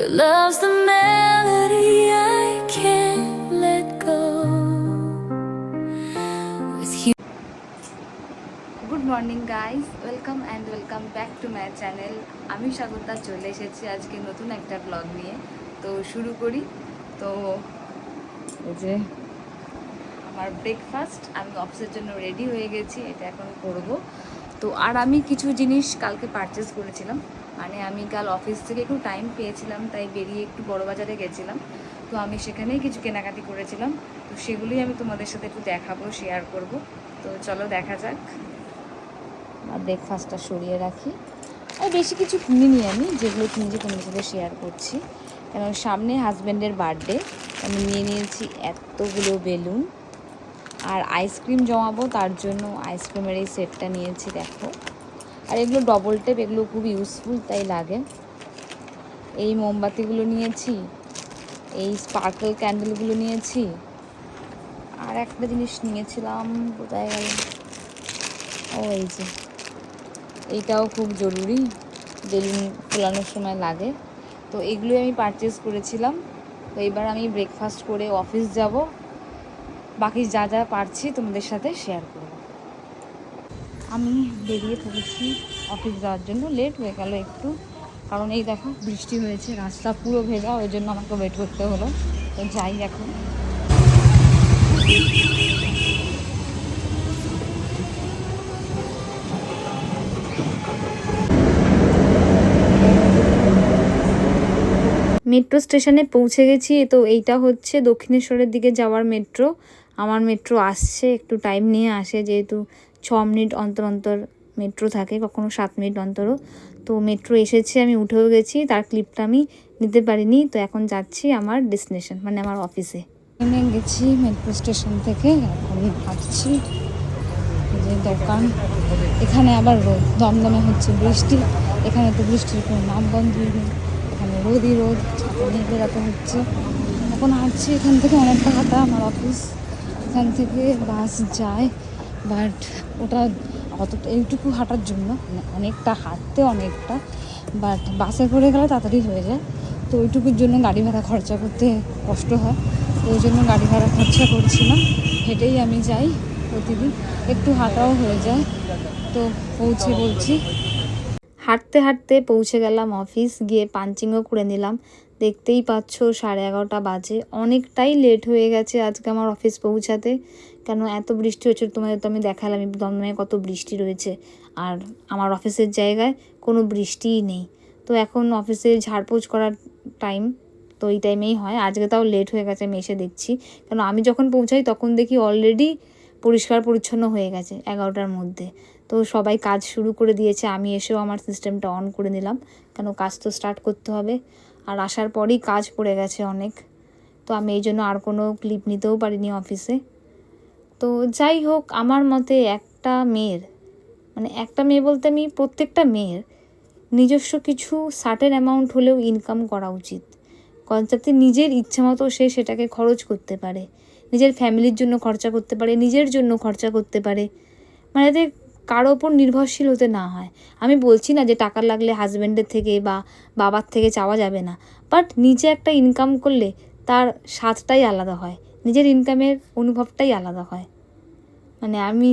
Your love's the melody I can't let go. With you. Good morning guys, welcome and welcome back to my channel. আমি স্বাগতা চলে এসেছি আজকে নতুন একটা blog নিয়ে। তো শুরু করি। তো এই যে আমার ব্রেকফাস্ট, আমি অফিসের জন্য রেডি হয়ে গেছি, এটা এখন করব। তো আর আমি কিছু জিনিস কালকে পারচেস করেছিলাম, মানে আমি কাল অফিস থেকে একটু টাইম পেয়েছিলাম, তাই বেরিয়ে একটু বড় বাজারে গেছিলাম। তো আমি সেখানেই কিছু কেনাকাটি করেছিলাম, তো সেগুলোই আমি তোমাদের সাথে একটু দেখাবো, শেয়ার করব। তো চলো দেখা যাক। আর ব্রেকফাস্টটা সরিয়ে রাখি। আর বেশি কিছু কিনিনি আমি, যেগুলো কিনেছি তোমাদের সাথে শেয়ার করছি। কেন সামনে হাজব্যান্ডের বার্থডে, আমি নিয়ে নিয়েছি এতগুলো বেলুন আর আইসক্রিম জমাবো, তার জন্য আইসক্রিমের এই সেটটা নিয়েছি, দেখো। আর এগুলো ডবল টেপ, এগুলো খুব ইউজফুল, তাই লাগে। এই মোমবাতিগুলো নিয়েছি, এই স্পার্কল ক্যান্ডেলগুলো নিয়েছি, আর একটা জিনিস নিয়েছিলাম, কোথায় গেল, ও এই যে এইটাও খুব জরুরি, বেলুন ফোলানোর সময় লাগে। তো এগুলোই আমি পারচেস করেছিলাম। তো এবার আমি ব্রেকফাস্ট করে অফিস যাব, বাকি যা যা পারছি তোমাদের সাথে শেয়ার করব। আমি বেরিয়ে পড়েছি অফিস যাওয়ার জন্য। লেট হয়ে গেল একটু, কারণ এই দেখো বৃষ্টি হয়েছে, রাস্তা পুরো ভেজা, ওই জন্য আমাকে ওয়েট করতে হলো। তো যাই এখন। মেট্রো স্টেশনে পৌঁছে গেছি। তো এইটা হচ্ছে দক্ষিণেশ্বরের দিকে যাওয়ার মেট্রো। আমার মেট্রো আসছে, একটু টাইম নিয়ে আসে, যেহেতু 6 মিনিট অন্তর অন্তর মেট্রো থাকে, কখনো 7 মিনিট অন্তরও। তো মেট্রো এসেছে, আমি উঠেও গেছি, তার ক্লিপটা আমি নিতে পারিনি। তো এখন যাচ্ছি আমার ডেস্টিনেশন, মানে আমার অফিসে। নেমে গেছি মেট্রো স্টেশন থেকে, এখন হাঁটছি। যে দোকান, এখানে আবার রোদ, দমদমে হচ্ছে বৃষ্টি, এখানে তো বৃষ্টির কোনো নাম গন্ধই নেই, এখানে রোদই রোদ, ছাতা নিয়ে বেরোতে হচ্ছে। এখন হাঁটছি, এখান থেকে অনেকটা হাঁটা আমার অফিস, এখান থেকে বাস যায়, বাট ওটা অতটা এইটুকু হাঁটার জন্য অনেকটা হাঁটতে, অনেকটা, বাট বাসে করে গেলে তাড়াতাড়ি হয়ে যায়। তো ওইটুকুর জন্য গাড়ি ভাড়া খরচা করতে কষ্ট হয়, তো ওই জন্য গাড়ি ভাড়া খরচা করছি না, হেঁটেই আমি যাই প্রতিদিন, একটু হাঁটাও হয়ে যায়। তো পৌঁছে বলছি, হাঁটতে হাঁটতে পৌঁছে গেলাম অফিস, গিয়ে পাঞ্চিংও করে নিলাম। দেখতেই পাচ্ছ 11:30 বাজে, অনেকটাই লেট হয়ে গেছে আজকে আমার অফিস পৌঁছাতে। কেন এত বৃষ্টি হচ্ছে, তোমাদের তো আমি দেখালাম দমদমে কত বৃষ্টি রয়েছে, আর আমার অফিসের জায়গায় কোনো বৃষ্টিই নেই। তো এখন অফিসে ঝাড়পোছ করার টাইম, তো এই টাইমেই হয়। আজকে তাও লেট হয়ে গেছে, আমি এসে দেখছি। কেন আমি যখন পৌঁছাই তখন দেখি অলরেডি পরিষ্কার পরিচ্ছন্ন হয়ে গেছে 11টার মধ্যে। তো সবাই কাজ শুরু করে দিয়েছে, আমি এসেও আমার সিস্টেমটা অন করে নিলাম, কেন কাজ তো স্টার্ট করতে হবে। আর আসার পরই কাজ পড়ে গেছে অনেক, তো আমি এই জন্য আর কোনো ক্লিপ নিতেও পারিনি অফিসে। তো যাই হোক, আমার মতে একটা মেয়ের, মানে একটা মেয়ে বলতে আমি প্রত্যেকটা মেয়ের নিজস্ব কিছু সার্টেন অ্যামাউন্ট হলেও ইনকাম করা উচিত, যাতে নিজের ইচ্ছা মতো সে সেটাকে খরচ করতে পারে, নিজের ফ্যামিলির জন্য খরচা করতে পারে, নিজের জন্য খরচা করতে পারে, মানে যাতে কারো ওপর নির্ভরশীল হতে না হয়। আমি বলছি না যে টাকা লাগলে হাজব্যান্ডের থেকে বা বাবার থেকে চাওয়া যাবে না, বাট নিজে একটা ইনকাম করলে তার স্বাদটাই আলাদা হয়, নিজের ইনকামের অনুভবটাই আলাদা হয়। মানে আমি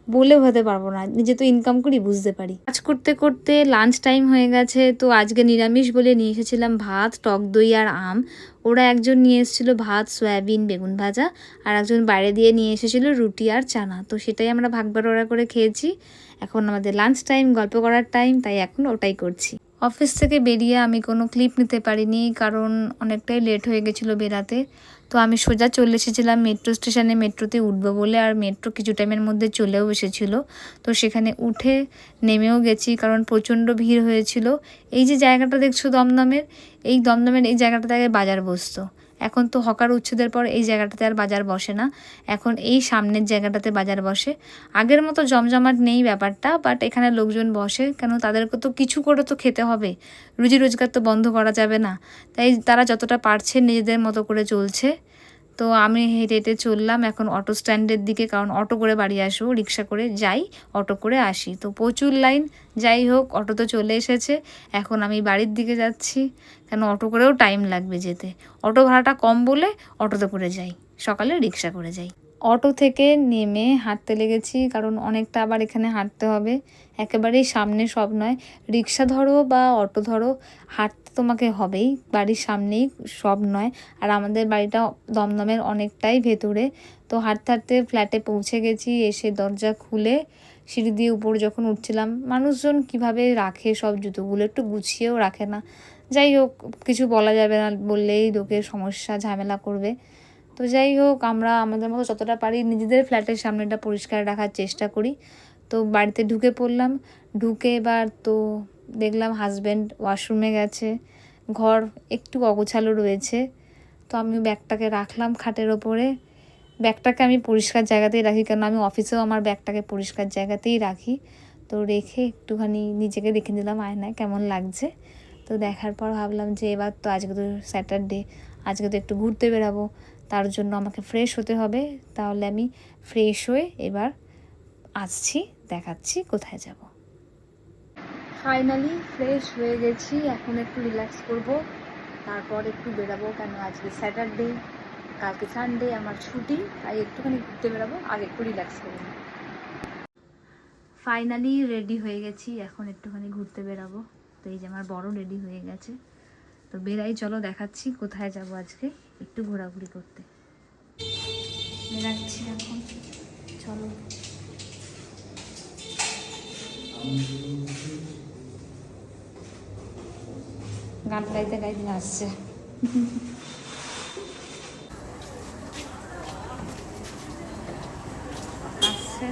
বলে বোঝাতে পারবো না, নিজে তো ইনকাম করি, বুঝতে পারি। কাজ করতে করতে লাঞ্চ টাইম হয়ে গেছে। তো আজকে নিরামিষ বলে নিয়ে এসেছিলাম ভাত, টক দই আর আম। ওরা একজন নিয়ে এসেছিলো ভাত, সয়াবিন, বেগুন ভাজা, আর একজন বাইরে দিয়ে নিয়ে এসেছিলো রুটি আর চানা। তো সেটাই আমরা ভাগ বাটোয়ারা করে খেয়েছি। এখন আমাদের লাঞ্চ টাইম, গল্প করার টাইম, তাই এখন ওটাই করছি। অফিস থেকে বেরিয়ে আমি কোনো ক্লিপ নিতে পারিনি, কারণ অনেকটাই লেট হয়ে গেছিলো বেরাতে। তো আমি সোজা চলে এসেছিলাম মেট্রো স্টেশনে, মেট্রোতে উঠবো বলে, আর মেট্রো কিছু টাইমের মধ্যে চলেও এসেছিলো। তো সেখানে উঠে নেমেও গেছি, কারণ প্রচণ্ড ভিড় হয়েছিল। এই যে জায়গাটা দেখছো দমদমের, এই দমদমের এই জায়গাটাতে আগে বাজার বসতো, এখন তো হকার উচ্ছেদের পর এই জায়গাটাতে আর বাজার বসে না, এখন এই সামনের জায়গাটাতে বাজার বসে। আগের মতো জমজমাট নেই ব্যাপারটা, বাট এখানে লোকজন বসে, কেন তাদেরকে তো কিছু করে তো খেতে হবে, রুজি রোজগার তো বন্ধ করা যাবে না, তাই তারা যতটা পারছে নিজেদের মতো করে চলছে। তো আমি হেঁটে হেঁটে চললাম এখন অটো স্ট্যান্ডের দিকে, কারণ অটো করে বাড়ি আসবো, রিক্সা করে যাই, অটো করে আসি, তো প্রচুর লাইন। যাই হোক, অটো তো চলে এসেছে, এখন আমি বাড়ির দিকে যাচ্ছি, কেন অটো করেও টাইম লাগবে যেতে। অটো ভাড়াটা কম বলে অটোতে করে যাই, সকালে রিক্সা করে যাই। অটো থেকে নেমে হাঁটতে লেগেছি, কারণ অনেকটা আবার এখানে হাঁটতে হবে, একেবারেই সামনে সব নয়। রিক্সা ধরো বা অটো ধরো, হাঁটতে তোমাকে হবেই, বাড়ির সামনেই সব নয়। আর আমাদের বাড়িটা দমদমের অনেকটাই ভেতরে, তো হাঁটতে হাঁটতে ফ্ল্যাটে পৌঁছে গেছি। এসে দরজা খুলে সিঁড়ি দিয়ে উপর যখন উঠছিলাম, মানুষজন কিভাবে রাখে সব জুতোগুলো, একটু গুছিয়েও রাখে না। যাই হোক, কিছু বলা যাবে না, বললেই লোকের সমস্যা, ঝামেলা করবে। তো যাই হোক, আমরা আমাদের মতো যতটা পারি নিজেদের ফ্ল্যাটের সামনেটা পরিষ্কার রাখার চেষ্টা করি। তো বাড়িতে ঢুকে পড়লাম, ঢুকে এবার তো দেখলাম হাজব্যান্ড ওয়াশরুমে গেছে, ঘর একটু অগোছালো রয়েছে। তো আমি ব্যাগটাকে রাখলাম খাটের ওপরে। ব্যাগটাকে আমি পরিষ্কার জায়গাতেই রাখি, কারণ আমি অফিসেও আমার ব্যাগটাকে পরিষ্কার জায়গাতেই রাখি। তো রেখে একটুখানি নিজেকে দেখে নিলাম আয়নায় কেমন লাগছে। তো দেখার পর ভাবলাম যে এবার তো আজকে তো স্যাটারডে, আজকে তো একটু ঘুরতে বেরাবো, তার জন্য আমাকে ফ্রেশ হতে হবে। তাহলে আমি ফ্রেশ হয়ে এবার আসছি, দেখাচ্ছি কোথায় যাব। ফাইনালি ফ্রেশ হয়ে গেছি, এখন একটু রিল্যাক্স করব, তারপর একটু বেরাবো, কেন আজকে স্যাটারডে, কালকে সানডে, আমার ছুটি, তাই একটুখানি ঘুরতে বেরাবো, আগে একটু রিল্যাক্স করবো। ফাইনালি রেডি হয়ে গেছি, এখন একটুখানি ঘুরতে বেরাবো। তো এই যে আমার বড় রেডি হয়ে গেছে, তো বেরাই, চলো দেখাচ্ছি কোথায় যাব আজকে, একটু ঘোরাঘুরি করতে বেরাচ্ছি এখন, চলো। গান গাইতে গাইতে আসছে। আসছে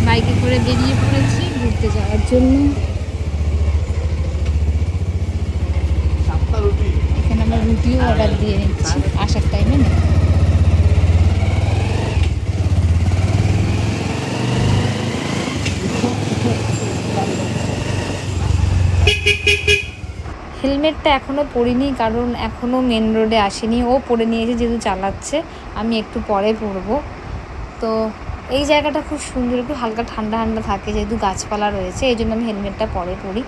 বাইকে করে বেরিয়ে পড়েছি ঘুরতে যাওয়ার জন্য। এখানে আমরা রুটিও অর্ডার দিয়ে নিচ্ছি আসার টাইমে না। হেলমেটটা এখনও পরিনি, কারণ এখনও মেন রোডে আসেনি, ও পরে নিয়েছে যেহেতু চালাচ্ছে, আমি একটু পরে পরবো। তো এই জায়গাটা খুব সুন্দর, একটু হালকা ঠান্ডা ঠান্ডা থাকে, যেহেতু গাছপালা রয়েছে, এই জন্য আমি হেলমেটটা পরে পরি।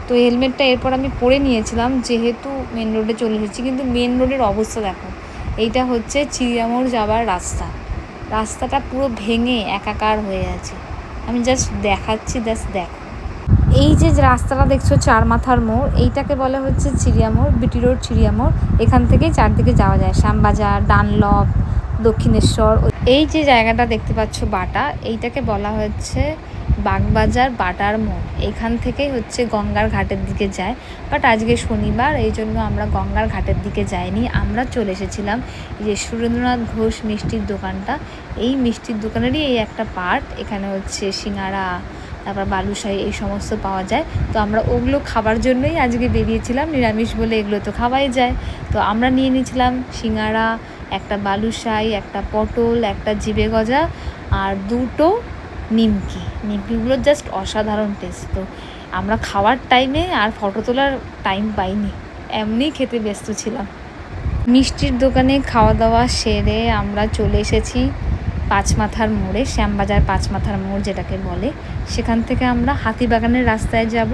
তো হেলমেটটা এরপর আমি পরে নিয়েছিলাম, যেহেতু মেন রোডে চলে এসেছি। কিন্তু মেন রোডের অবস্থা দেখো, এইটা হচ্ছে চিড়িয়ামোড় যাওয়ার রাস্তা, রাস্তাটা পুরো ভেঙে একাকার হয়ে আছে। আমি জাস্ট দেখাচ্ছি, জাস্ট দেখো। এই যে রাস্তাটা দেখছো চার মাথার মোড়, এইটাকে বলা হচ্ছে চিড়িয়ামোড়, বিটি রোড চিড়িয়ামোড়। এখান থেকেই চারদিকে যাওয়া যায়, শ্যামবাজার, ডানলপ, দক্ষিণেশ্বর। এই যে জায়গাটা দেখতে পাচ্ছ বাটা, এইটাকে বলা হচ্ছে বাগবাজার বাটার মোড়। এখান থেকেই হচ্ছে গঙ্গার ঘাটের দিকে যায়, বাট আজকে শনিবার, এই জন্য আমরা গঙ্গার ঘাটের দিকে যাইনি। আমরা চলে এসেছিলাম এই যে সুরেন্দ্রনাথ ঘোষ মিষ্টির দোকানটা, এই মিষ্টির দোকানেরই এই একটা পার্ট। এখানে হচ্ছে সিঙ্গারা, তারপর বালুশাহী, এই সমস্ত পাওয়া যায়। তো আমরা ওগুলো খাবার জন্যই আজকে বেরিয়েছিলাম, নিরামিষ বলে এগুলো তো খাওয়াই যায়। তো আমরা নিয়ে নিয়েছিলাম সিঙ্গারা, একটা বালুশাহী, একটা পটল, একটা জিবে গজা, আর দুটো নিমকি। নিমকিগুলো জাস্ট অসাধারণ টেস্ট। তো আমরা খাওয়ার টাইমে আর ফটো তোলার টাইম পাইনি, এমনি খেতে ব্যস্ত ছিলাম। মিষ্টির দোকানে খাওয়া দাওয়া সেরে আমরা চলে এসেছি পাঁচমাথার মোড়ে, শ্যামবাজার পাঁচমাথার মোড় যেটাকে বলে। সেখান থেকে আমরা হাতিবাগানের রাস্তায় যাব,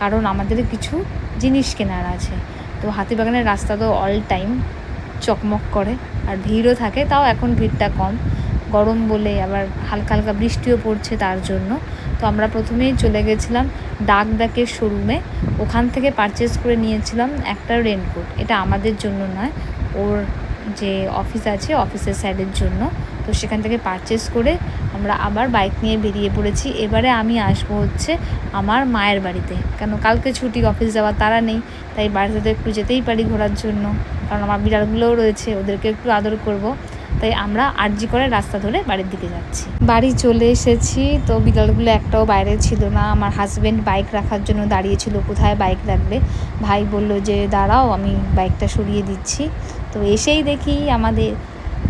কারণ আমাদের কিছু জিনিস কেনার আছে। তো হাতিবাগানের রাস্তা তো অল টাইম চকমক করে, আর ভিড়ও থাকে, তাও এখন ভিড়টা কম, গরম বলে, আবার হালকা হালকা বৃষ্টিও পড়ছে তার জন্য। তো আমরা প্রথমেই চলে গেছিলাম ডাকের শোরুমে, ওখান থেকে পারচেস করে নিয়েছিলাম একটা রেনকোট। এটা আমাদের জন্য নয়, ওর যে অফিস আছে অফিসের স্যারের জন্য। তো সেখান থেকে পারচেস করে আমরা আবার বাইক নিয়ে বেরিয়ে পড়েছি। এবারে আমি আসবো হচ্ছে আমার মায়ের বাড়িতে, কেন কালকে ছুটি, অফিস যাওয়ার তারা নেই, তাই বাড়িতে তো একটু যেতেই পারি ঘোরার জন্য। কারণ আমার বিড়ালগুলোও রয়েছে, ওদেরকে একটু আদর করব। তাই আমরা আরজি করে রাস্তা ধরে বাড়ির দিকে যাচ্ছি। বাড়ি চলে এসেছি, তো বিড়ালগুলো একটাও বাইরে ছিল না। আমার হাজব্যান্ড বাইক রাখার জন্য দাঁড়িয়েছিল, কোথায় বাইক রাখবে। ভাই বলল যে দাঁড়াও, আমি বাইকটা সরিয়ে দিচ্ছি। তো এসেই দেখি আমাদের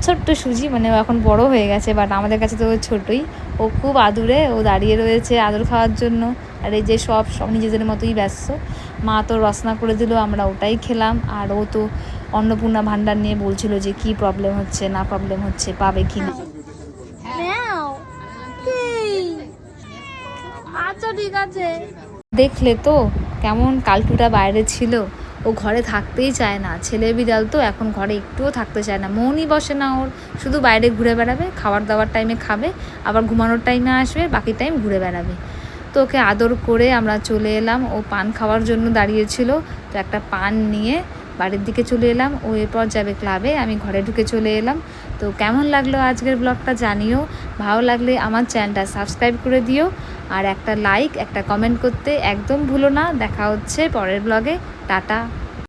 ছোট্ট সুজি, মানে ও এখন বড় হয়ে গেছে, বাট আমাদের কাছে তো ছোটই। ও খুব আদুরে, ও দাঁড়িয়ে রয়েছে আদর খাওয়ার জন্য। আর এই যে সব নিজেদের মতোই ব্যস্ত। মা তো রসনা করে দিল, আমরা ওটাই খেলাম। আর ও তো অন্নপূর্ণা ভাণ্ডার নিয়ে বলছিল যে কি প্রবলেম হচ্ছে না প্রবলেম হচ্ছে, পাবে কি না। আচ্ছা ঠিক আছে। দেখলে তো কেমন কালটুটা বাইরে ছিল, ও ঘরে থাকতেই চায় না। ছেলে বিড়াল তো এখন ঘরে একটুও থাকতে চায় না, মনই বসে না ওর। শুধু বাইরে ঘুরে বেড়াবে, খাবার দাবার টাইমে খাবে, আবার ঘুমানোর টাইমে আসবে, বাকি টাইম ঘুরে বেড়াবে। তো ওকে আদর করে আমরা চলে এলাম। ও পান খাওয়ার জন্য দাঁড়িয়েছিল, তো একটা পান নিয়ে বাড়ির দিকে চলে এলাম। ও এরপর যাবে ক্লাবে, আমি ঘরে ঢুকে চলে এলাম। তো কেমন লাগলো আজকের ব্লগটা জানিও। ভালো লাগলে আমার চ্যানেলটা সাবস্ক্রাইব করে দিও, আর একটা লাইক একটা কমেন্ট করতে একদম ভুলো না। দেখা হচ্ছে পরের ব্লগে। টাটা।